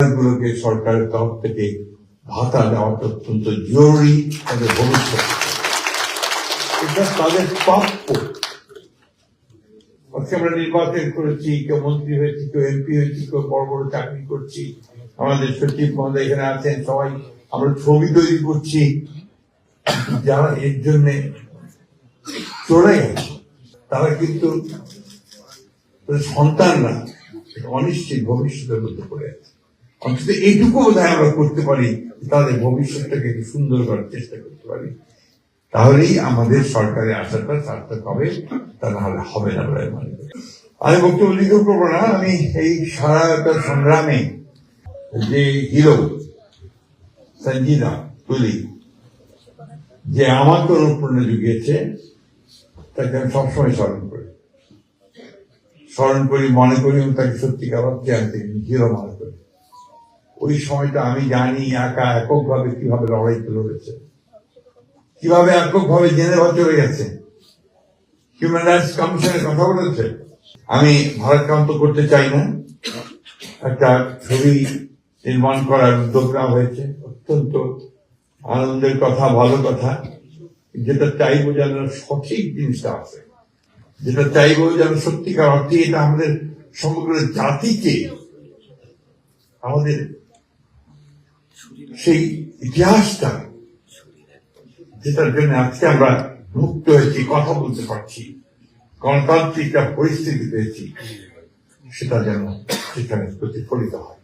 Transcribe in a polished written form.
পরিবারগুলোকে সরকারের তরফ থেকে ভাতা দেওয়াটা অত্যন্ত জরুরি। তাদের ভবিষ্যৎ এটা তাদের প্রাপ্য। আমরা নির্বাচন করেছি, কেউ মন্ত্রী হয়েছি, কেউ এমপি হয়েছি, কেউ বড় বড় চাকরি করছি, আমাদের সচিব মহোদয় এখানে আছেন, সবাই আমরা ছবি তৈরি করছি। যারা এর জন্য চলে গেছে তারা কিন্তু সন্তানরা অনিশ্চিত ভবিষ্যতের মধ্যে পড়ে আছে। অন্তত এইটুকু বোধহয় আমরা করতে পারি, তাদের ভবিষ্যৎটাকে একটু সুন্দর করার চেষ্টা করতে পারি, তাহলেই আমাদের সরকারের আশাটা সার্থক হবে। তা না হলে হবে না বলে মনে করি। আমি বক্তব্য লিখে করবো না। আমি এই সারা সংগ্রামে যে হিরো সঞ্জিদা তুলি, যে আমাকে অনুপ্রেরণা জুগিয়েছে, তাকে আমি সবসময় স্মরণ করি, মনে করি এবং তাকে সত্যিকার অর্থে আমি হিরো মনে করি। ওই সময়টা আমি জানি এককভাবে কিভাবে লড়াইতে লড়েছে, কিভাবে এককভাবে জেনেভা চলে গেছে, হিউম্যান রাইটস কমিশনের কথা বলেছে। আমি ভারতক্রান্ত করতে চাই না, একটা ছবি নির্মাণ করার উদ্যোগ নেওয়া হয়েছে, অত্যন্ত আনন্দের কথা, ভালো কথা। যেটা চাইবো যেন সঠিক জিনিসটা আছে, যেটা চাইবো যেন সত্যিকার অর্থে এটা আমাদের সমগ্র জাতিকে, আমাদের সেই ইতিহাসটা, যেটার জন্য আজকে আমরা মুক্ত হয়েছি, কথা বলতে পারছি, গণতান্ত্রিক পরিস্থিতি পেয়েছি, সেটা যেন সেখানে প্রতিফলিত হয়।